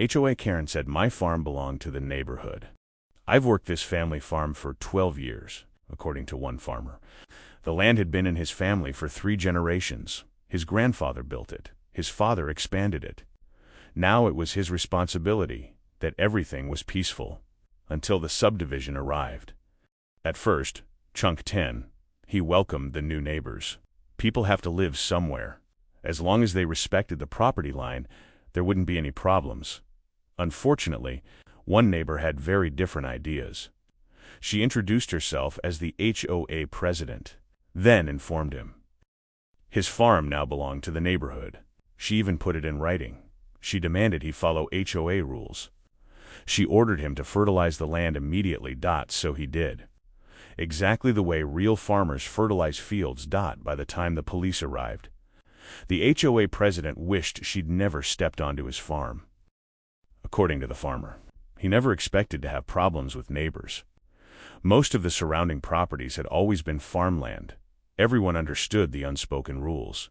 HOA Karen said my farm belonged to the neighborhood. I've worked this family farm for 12 years, according to one farmer. The land had been in his family for 3 generations. His grandfather built it. His father expanded it. Now it was his responsibility. That everything was peaceful. Until the subdivision arrived. At first, Chunk 10, he welcomed the new neighbors. People have to live somewhere. As long as they respected the property line, there wouldn't be any problems. Unfortunately, one neighbor had very different ideas. She introduced herself as the HOA president, then informed him. His farm now belonged to the neighborhood. She even put it in writing. She demanded he follow HOA rules. She ordered him to fertilize the land immediately. So he did. Exactly the way real farmers fertilize fields. By the time the police arrived, the HOA president wished she'd never stepped onto his farm. According to the farmer, he never expected to have problems with neighbors. Most of the surrounding properties had always been farmland. Everyone understood the unspoken rules.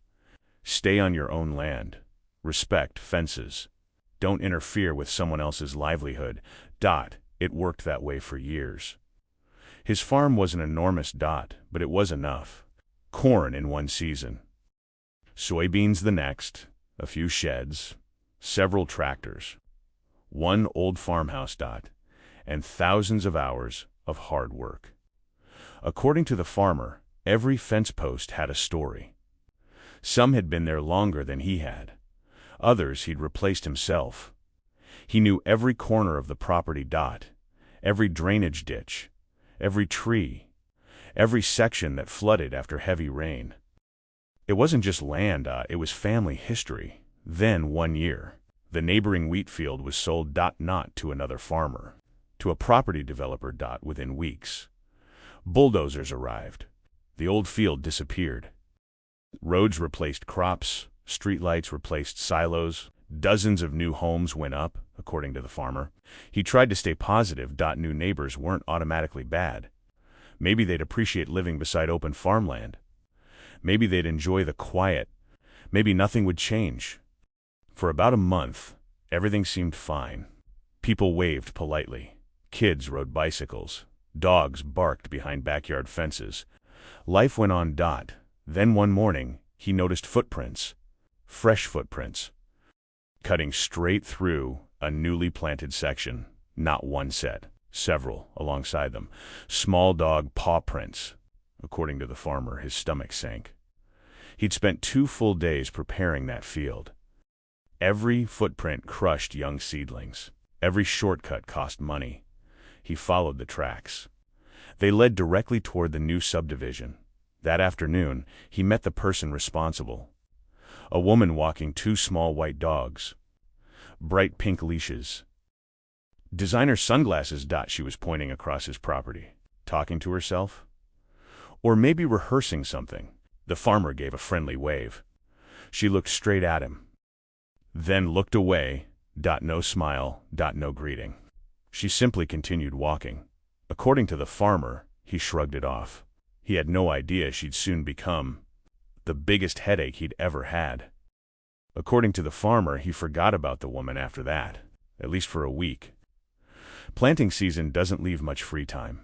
Stay on your own land. Respect fences. Don't interfere with someone else's livelihood. It worked that way for years. His farm wasn't enormous. But it was enough. Corn in one season. Soybeans the next. A few sheds. Several tractors. One old farmhouse. And thousands of hours of hard work. According to the farmer, every fence post had a story. Some had been there longer than he had. Others he'd replaced himself. He knew every corner of the property. Every drainage ditch. Every tree. Every section that flooded after heavy rain. It wasn't just land, it was family history. Then, one year, the neighboring wheat field was sold. Not to another farmer. To a property developer. Within weeks, bulldozers arrived. The old field disappeared. Roads replaced crops. Streetlights replaced silos. Dozens of new homes went up, according to the farmer. He tried to stay positive. New neighbors weren't automatically bad. Maybe they'd appreciate living beside open farmland. Maybe they'd enjoy the quiet. Maybe nothing would change. For about a month, everything seemed fine. People waved politely. Kids rode bicycles. Dogs barked behind backyard fences. Life went on. Then one morning, he noticed footprints. Fresh footprints. Cutting straight through a newly planted section. Not one set. Several alongside them. Small dog paw prints. According to the farmer, his stomach sank. He'd spent 2 full days preparing that field. Every footprint crushed young seedlings. Every shortcut cost money. He followed the tracks. They led directly toward the new subdivision. That afternoon, he met the person responsible. A woman walking 2 small white dogs. Bright pink leashes. Designer sunglasses. She was pointing across his property. Talking to herself? Or maybe rehearsing something. The farmer gave a friendly wave. She looked straight at him. Then looked away. No smile. No greeting. She simply continued walking. According to the farmer, he shrugged it off. He had no idea she'd soon become the biggest headache he'd ever had. According to the farmer, he forgot about the woman after that, at least for a week. Planting season doesn't leave much free time.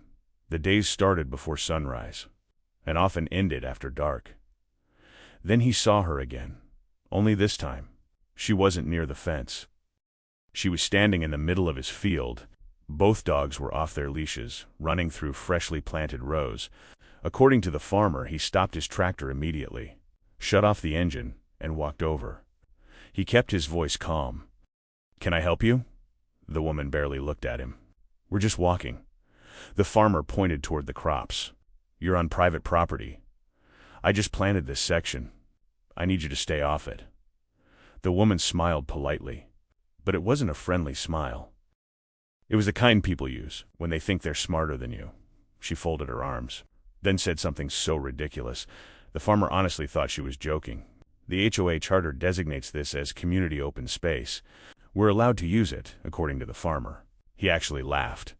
The days started before sunrise, and often ended after dark. Then he saw her again, only this time, she wasn't near the fence. She was standing in the middle of his field. Both dogs were off their leashes, running through freshly planted rows. According to the farmer, he stopped his tractor immediately, shut off the engine, and walked over. He kept his voice calm. "Can I help you?" The woman barely looked at him. "We're just walking." The farmer pointed toward the crops. "You're on private property. I just planted this section. I need you to stay off it." The woman smiled politely, but it wasn't a friendly smile. It was the kind people use when they think they're smarter than you. She folded her arms, then said something so ridiculous, the farmer honestly thought she was joking. The HOA charter designates this as community open space. We're allowed to use it, according to the farmer. He actually laughed.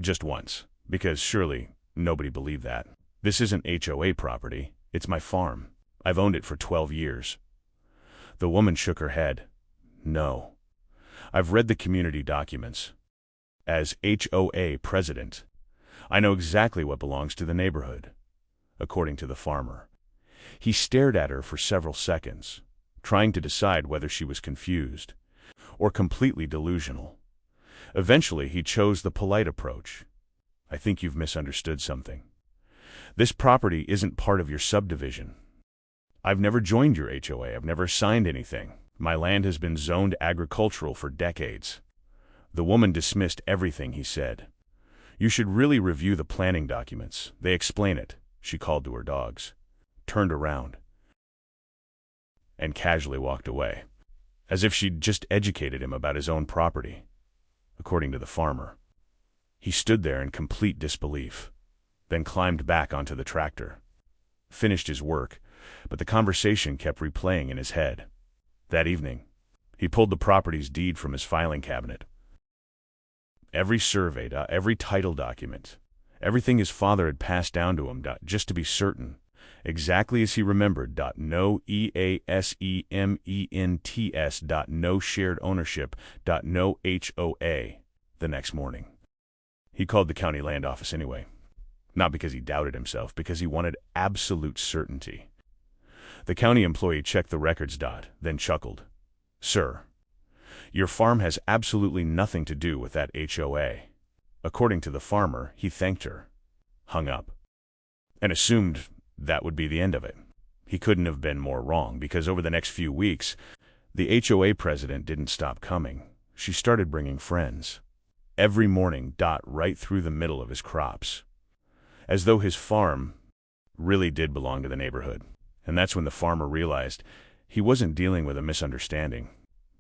Just once, because surely nobody believed that. "This isn't HOA property, it's my farm. I've owned it for 12 years. The woman shook her head. "No. I've read the community documents. As HOA president, I know exactly what belongs to the neighborhood, according to the farmer. He stared at her for several seconds, trying to decide whether she was confused or completely delusional. Eventually, he chose the polite approach. I think you've misunderstood something. This property isn't part of your subdivision. I've never joined your HOA. I've never signed anything. My land has been zoned agricultural for decades. The woman dismissed everything he said. You should really review the planning documents. They explain it, she called to her dogs, turned around, and casually walked away, as if she'd just educated him about his own property, according to the farmer. He stood there in complete disbelief, then climbed back onto the tractor, finished his work, but the conversation kept replaying in his head. That evening, he pulled the property's deed from his filing cabinet. Every survey, every title document, everything his father had passed down to him, just to be certain, exactly as he remembered, no EASEMENTS, no shared ownership, no HOA. The next morning, he called the county land office anyway, not because he doubted himself, because he wanted absolute certainty. The county employee checked the records, then chuckled. Sir, your farm has absolutely nothing to do with that HOA. According to the farmer, he thanked her, hung up, and assumed that would be the end of it. He couldn't have been more wrong, because over the next few weeks, the HOA president didn't stop coming. She started bringing friends. Every morning, right through the middle of his crops. As though his farm really did belong to the neighborhood. And that's when the farmer realized he wasn't dealing with a misunderstanding.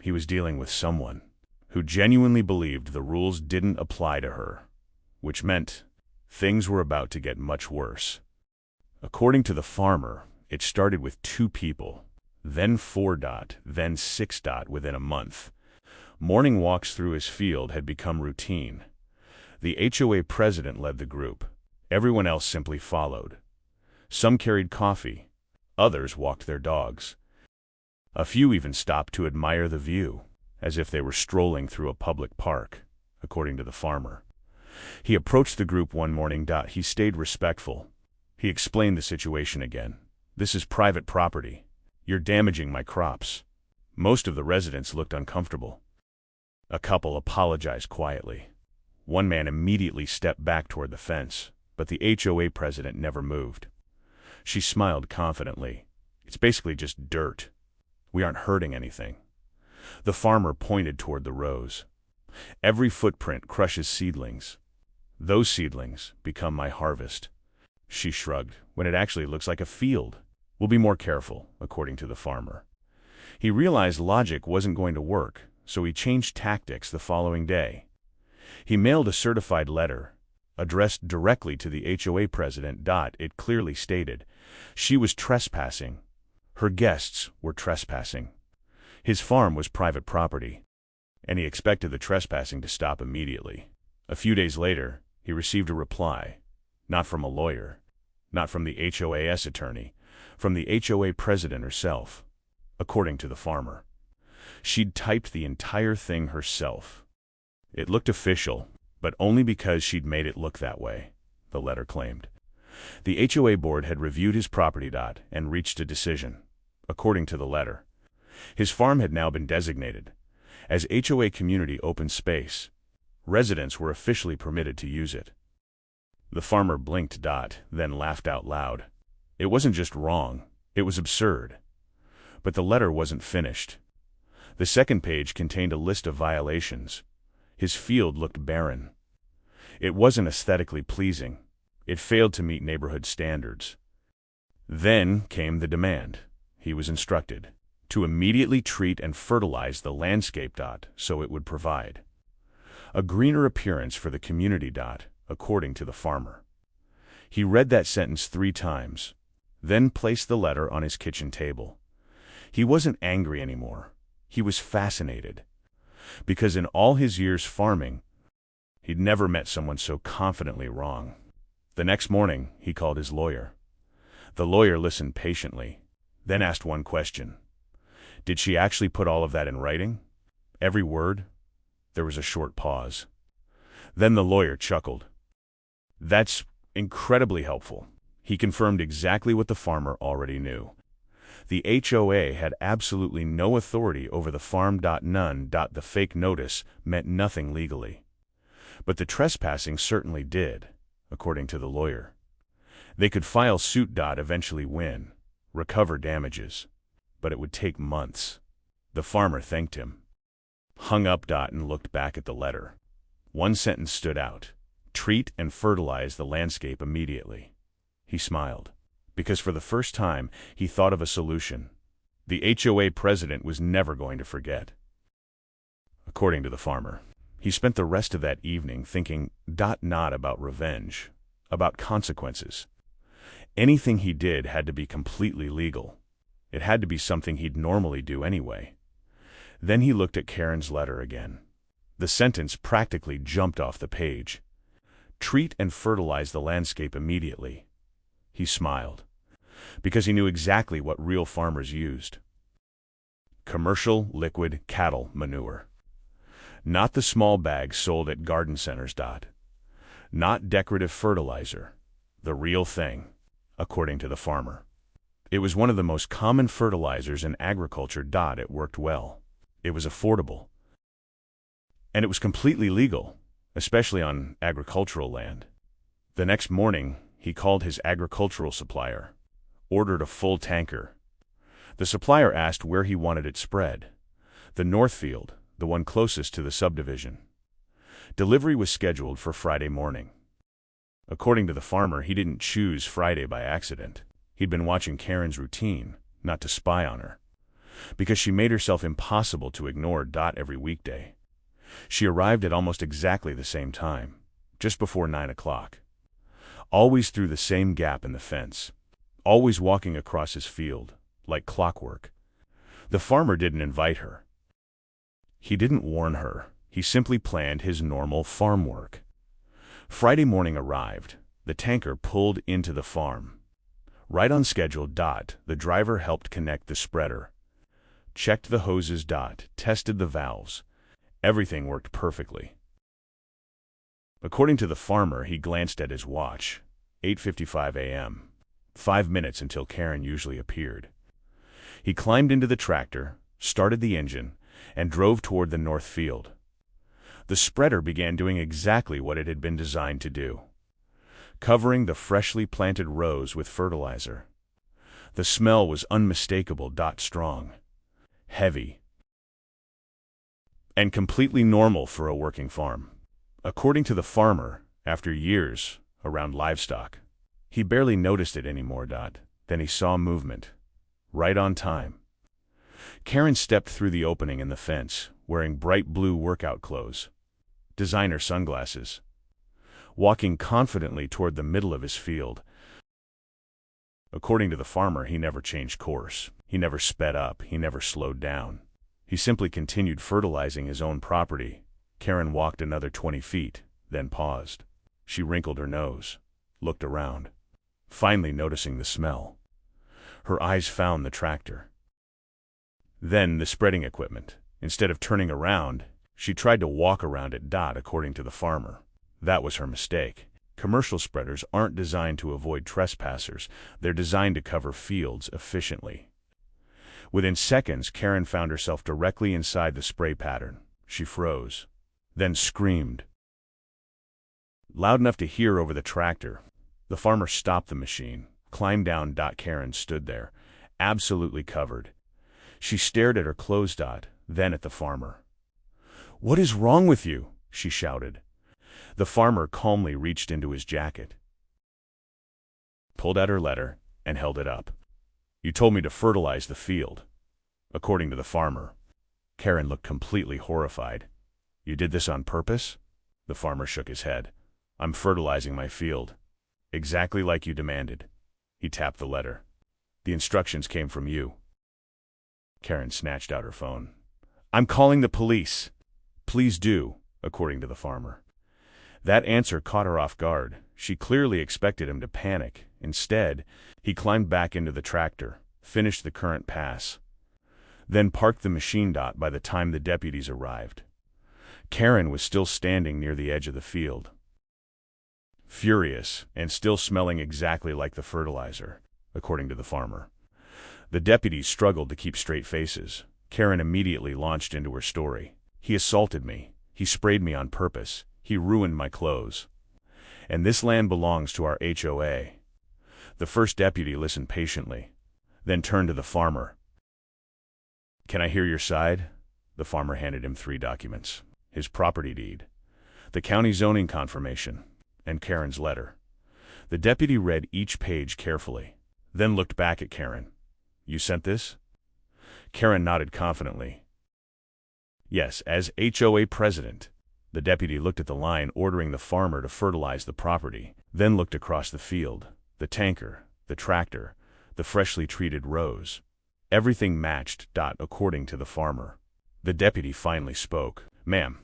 He was dealing with someone who genuinely believed the rules didn't apply to her, which meant things were about to get much worse. According to the farmer, it started with 2 people, then 4, then 6, within a month. Morning walks through his field had become routine. The HOA president led the group. Everyone else simply followed. Some carried coffee. Others walked their dogs. A few even stopped to admire the view, as if they were strolling through a public park, according to the farmer. He approached the group one morning. He stayed respectful. He explained the situation again. This is private property. You're damaging my crops. Most of the residents looked uncomfortable. A couple apologized quietly. One man immediately stepped back toward the fence, but the HOA president never moved. She smiled confidently. It's basically just dirt. We aren't hurting anything. The farmer pointed toward the rows. Every footprint crushes seedlings. Those seedlings become my harvest. She shrugged, when it actually looks like a field. We'll be more careful, according to the farmer. He realized logic wasn't going to work, so he changed tactics the following day. He mailed a certified letter, addressed directly to the HOA president. It clearly stated she was trespassing. Her guests were trespassing. His farm was private property, and he expected the trespassing to stop immediately. A few days later, he received a reply, not from a lawyer, not from the HOA's attorney, from the HOA president herself, according to the farmer. She'd typed the entire thing herself. It looked official, but only because she'd made it look that way, the letter claimed. The HOA board had reviewed his property and reached a decision, according to the letter. His farm had now been designated as HOA community open space. Residents were officially permitted to use it. The farmer blinked, then laughed out loud. It wasn't just wrong, it was absurd. But the letter wasn't finished. The second page contained a list of violations. His field looked barren. It wasn't aesthetically pleasing. It failed to meet neighborhood standards. Then came the demand. He was instructed to immediately treat and fertilize the landscape. So it would provide a greener appearance for the community. According to the farmer. He read that sentence 3 times, then placed the letter on his kitchen table. He wasn't angry anymore. He was fascinated. Because in all his years farming, he'd never met someone so confidently wrong. The next morning, he called his lawyer. The lawyer listened patiently, then asked one question. Did she actually put all of that in writing? Every word? There was a short pause. Then the lawyer chuckled. "That's incredibly helpful." He confirmed exactly what the farmer already knew. The HOA had absolutely no authority over the farm. None. The fake notice meant nothing legally. But the trespassing certainly did, according to the lawyer. They could file suit. Eventually win, recover damages. But it would take months. The farmer thanked him, hung up. And looked back at the letter. One sentence stood out: treat and fertilize the landscape immediately. He smiled, because for the first time he thought of a solution. The HOA president was never going to forget. According to the farmer, he spent the rest of that evening thinking not about revenge, about consequences. Anything he did had to be completely legal. It had to be something he'd normally do anyway. Then he looked at Karen's letter again. The sentence practically jumped off the page. Treat and fertilize the landscape immediately. He smiled, because he knew exactly what real farmers used. Commercial liquid cattle manure. Not the small bags sold at garden centers. Not decorative fertilizer. The real thing, according to the farmer. It was one of the most common fertilizers in agriculture. It worked well. It was affordable. And it was completely legal, especially on agricultural land. The next morning, he called his agricultural supplier, ordered a full tanker. The supplier asked where he wanted it spread. The north field, the one closest to the subdivision. Delivery was scheduled for Friday morning. According to the farmer, he didn't choose Friday by accident. He'd been watching Karen's routine, not to spy on her, because she made herself impossible to ignore. Every weekday. She arrived at almost exactly the same time, just before 9 o'clock. Always through the same gap in the fence. Always walking across his field, like clockwork. The farmer didn't invite her. He didn't warn her. He simply planned his normal farm work. Friday morning arrived. The tanker pulled into the farm. Right on schedule. The driver helped connect the spreader. Checked the hoses. Tested the valves. Everything worked perfectly. According to the farmer, he glanced at his watch. 8:55 a.m. 5 minutes until Karen usually appeared. He climbed into the tractor, started the engine, and drove toward the north field. The spreader began doing exactly what it had been designed to do, covering the freshly planted rows with fertilizer. The smell was unmistakable. Strong, heavy, and completely normal for a working farm. According to the farmer, after years around livestock, he barely noticed it anymore. Then he saw movement, right on time. Karen stepped through the opening in the fence, wearing bright blue workout clothes, designer sunglasses, walking confidently toward the middle of his field. According to the farmer, he never changed course. He never sped up. He never slowed down. He simply continued fertilizing his own property. Karen walked another 20 feet, then paused. She wrinkled her nose, looked around, finally noticing the smell. Her eyes found the tractor. Then the spreading equipment. Instead of turning around, she tried to walk around it. According to the farmer, that was her mistake. Commercial spreaders aren't designed to avoid trespassers. They're designed to cover fields efficiently. Within seconds, Karen found herself directly inside the spray pattern. She froze, then screamed, loud enough to hear over the tractor. The farmer stopped the machine, climbed down. Karen stood there, absolutely covered. She stared at her clothes. Then at the farmer. "What is wrong with you?" she shouted. The farmer calmly reached into his jacket, pulled out her letter, and held it up. "You told me to fertilize the field." According to the farmer, Karen looked completely horrified. "You did this on purpose?" The farmer shook his head. "I'm fertilizing my field, exactly like you demanded." He tapped the letter. "The instructions came from you." Karen snatched out her phone. "I'm calling the police." "Please do," according to the farmer. That answer caught her off guard. She clearly expected him to panic. Instead, he climbed back into the tractor, finished the current pass, then parked the machine. By the time the deputies arrived, Karen was still standing near the edge of the field, furious and still smelling exactly like the fertilizer, according to the farmer. The deputies struggled to keep straight faces. Karen immediately launched into her story. He assaulted me. He sprayed me on purpose. He ruined my clothes. And this land belongs to our HOA. The first deputy listened patiently, then turned to the farmer. "Can I hear your side?" The farmer handed him 3 documents: his property deed, the county zoning confirmation, and Karen's letter. The deputy read each page carefully, then looked back at Karen. "You sent this?" Karen nodded confidently. "Yes, as HOA president." The deputy looked at the line ordering the farmer to fertilize the property, then looked across the field, the tanker, the tractor, the freshly treated rows. Everything matched, according to the farmer. The deputy finally spoke. "Ma'am,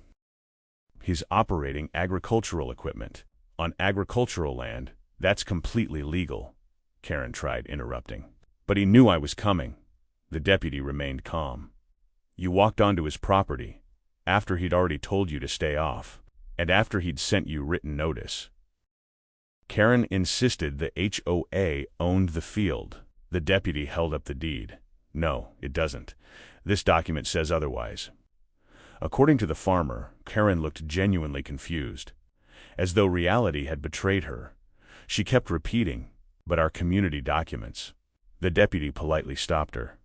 he's operating agricultural equipment on agricultural land. That's completely legal." Karen tried interrupting. "But he knew I was coming." The deputy remained calm. "You walked onto his property after he'd already told you to stay off, and after he'd sent you written notice." Karen insisted the HOA owned the field. The deputy held up the deed. "No, it doesn't. This document says otherwise." According to the farmer, Karen looked genuinely confused, as though reality had betrayed her. She kept repeating, "But our community documents." The deputy politely stopped her.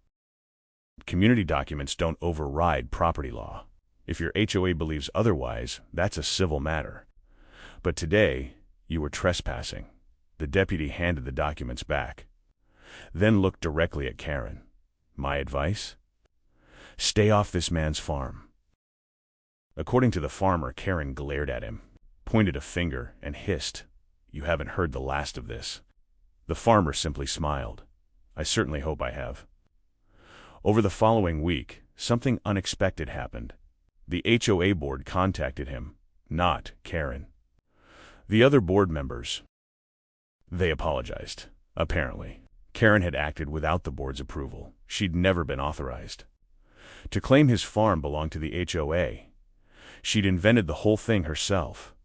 "Community documents don't override property law. If your HOA believes otherwise, that's a civil matter. But today, you were trespassing." The deputy handed the documents back, then looked directly at Karen. "My advice? Stay off this man's farm." According to the farmer, Karen glared at him, pointed a finger, and hissed, "You haven't heard the last of this." The farmer simply smiled. "I certainly hope I have." Over the following week, something unexpected happened. The HOA board contacted him, not Karen. The other board members. They apologized. Apparently, Karen had acted without the board's approval. She'd never been authorized to claim his farm belonged to the HOA. She'd invented the whole thing herself.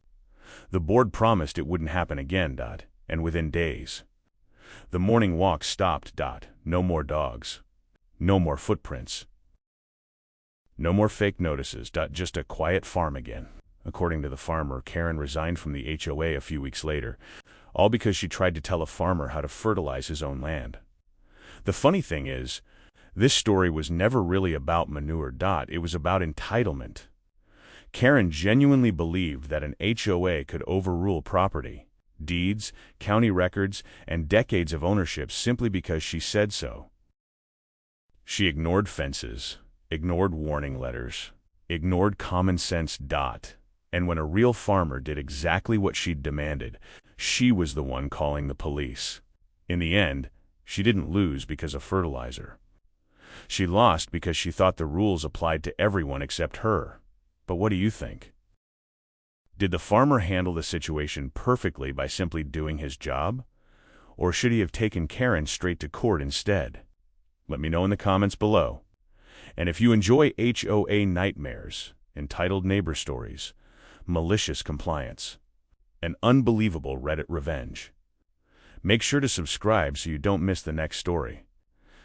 The board promised it wouldn't happen again, and within days, the morning walk stopped. No more dogs. No more footprints. No more fake notices. Just a quiet farm again. According to the farmer, Karen resigned from the HOA a few weeks later, all because she tried to tell a farmer how to fertilize his own land. The funny thing is, this story was never really about manure. It was about entitlement. Karen genuinely believed that an HOA could overrule property, deeds, county records, and decades of ownership simply because she said so. She ignored fences, ignored warning letters, ignored common sense. And when a real farmer did exactly what she'd demanded, she was the one calling the police. In the end, she didn't lose because of fertilizer. She lost because she thought the rules applied to everyone except her. But what do you think? Did the farmer handle the situation perfectly by simply doing his job? Or should he have taken Karen straight to court instead? Let me know in the comments below. And if you enjoy HOA nightmares, entitled neighbor stories, malicious compliance, and unbelievable Reddit revenge, make sure to subscribe so you don't miss the next story.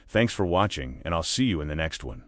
Thanks for watching, and I'll see you in the next one.